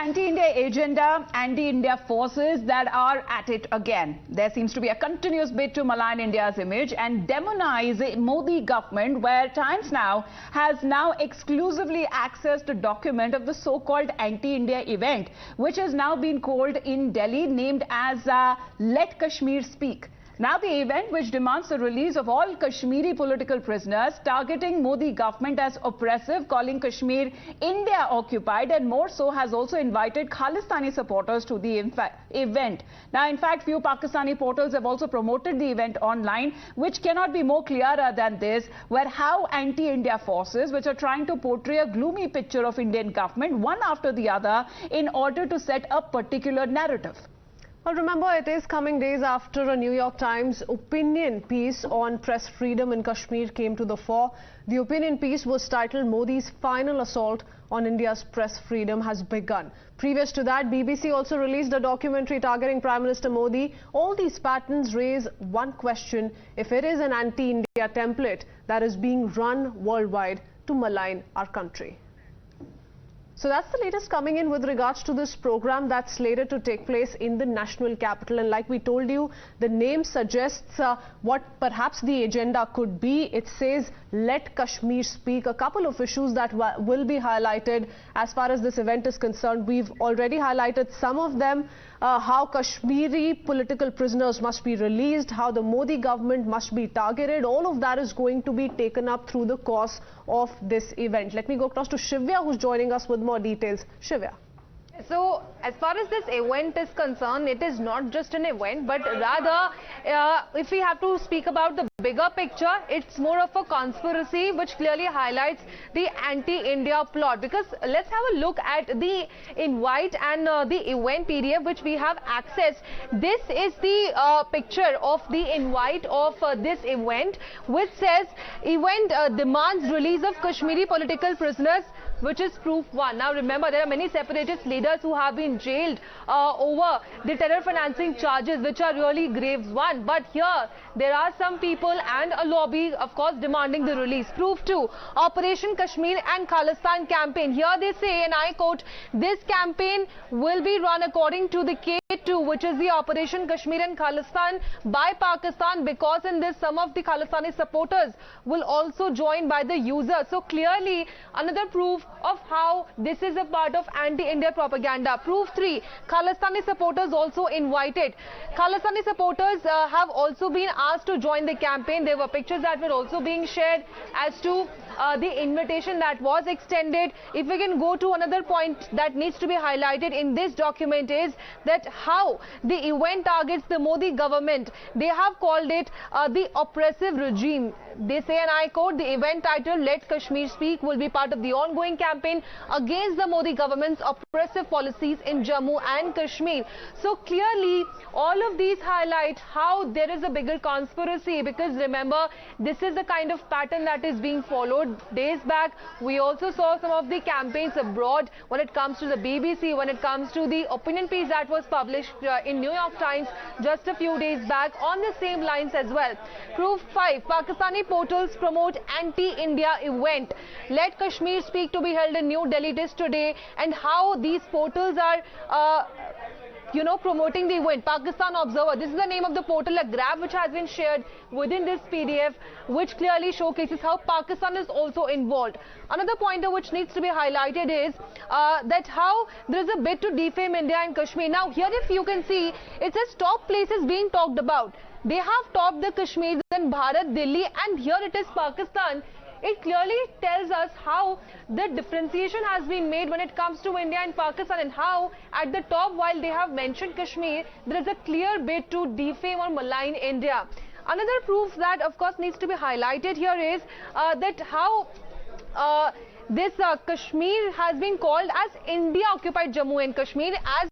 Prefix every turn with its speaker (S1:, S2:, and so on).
S1: anti-India agenda, anti-India forces that are at it again. There seems to be a continuous bid to malign India's image and demonize the Modi government, where Times Now has now exclusively accessed a document of the so-called anti-India event, which has now been called in Delhi, named as Let Kashmir Speak. Now the event, which demands the release of all Kashmiri political prisoners, targeting Modi government as oppressive, calling Kashmir India occupied, and more so, has also invited Khalistani supporters to the event. Now, in fact, few Pakistani portals have also promoted the event online, which cannot be more clearer than this, where how anti-India forces, which are trying to portray a gloomy picture of Indian government, one after the other, in order to set a particular narrative.
S2: Well, remember, it is coming days after a New York Times opinion piece on press freedom in Kashmir came to the fore. The opinion piece was titled "Modi's Final Assault on India's Press Freedom Has Begun." Previous to that, BBC also released a documentary targeting Prime Minister Modi. All these patterns raise one question: if it is an anti-India template that is being run worldwide to malign our country. So that's the latest coming in with regards to this program that's slated to take place in the national capital. And like we told you, the name suggests what perhaps the agenda could be. It says, "Let Kashmir Speak." A couple of issues that will be highlighted as far as this event is concerned. We've already highlighted some of them. How Kashmiri political prisoners must be released, how the Modi government must be targeted. All of that is going to be taken up through the course of this event. Let me go across to Shivya, who's joining us with more details. Shivya.
S3: So, as far as this event is concerned, it is not just an event, but rather, if we have to speak about the bigger picture, it's more of a conspiracy which clearly highlights the anti-India plot. Because let's have a look at the invite and the event PDF which we have accessed. This is the picture of the invite of this event, which says event demands release of Kashmiri political prisoners, which is proof one. Now remember, there are many separatist leaders who have been jailed over the terror financing charges, which are really grave one. But here, there are some people and a lobby, of course, demanding the release. Proof two, Operation Kashmir and Khalistan campaign. Here they say, and I quote, "This campaign will be run according to the K2, which is the Operation Kashmir and Khalistan by Pakistan, because in this some of the Khalistani supporters will also join by the user." So clearly, another proof of how this is a part of anti-India propaganda. Proof 3, Khalistani supporters also invited. Khalistani supporters have also been asked to join the campaign. There were pictures that were also being shared as to the invitation that was extended. If we can go to another point that needs to be highlighted in this document is that how the event targets the Modi government. They have called it the oppressive regime. They say, and I quote, "The event titled Let Kashmir Speak will be part of the ongoing campaign against the Modi government's oppressive policies in Jammu and Kashmir." So clearly, all of these highlight how there is a bigger conspiracy, because remember, this is the kind of pattern that is being followed. Days back, we also saw some of the campaigns abroad when it comes to the BBC, when it comes to the opinion piece that was published in New York Times just a few days back on the same lines as well. Proof 5, Pakistani portals promote anti-India event. Let Kashmir Speak to be held in New Delhi this today, and how these portals are promoting the event. Pakistan Observer, this is the name of the portal, a graph which has been shared within this PDF, which clearly showcases how Pakistan is also involved. Another pointer which needs to be highlighted is that how there is a bid to defame India and Kashmir. Now here, if you can see, it says top places being talked about. They have topped the Kashmir, then Bharat, Delhi, and here it is Pakistan. It clearly tells us how the differentiation has been made when it comes to India and Pakistan, and how at the top, while they have mentioned Kashmir, there is a clear bid to defame or malign India. Another proof that, of course, needs to be highlighted here is that how this Kashmir has been called as India-occupied Jammu and Kashmir, as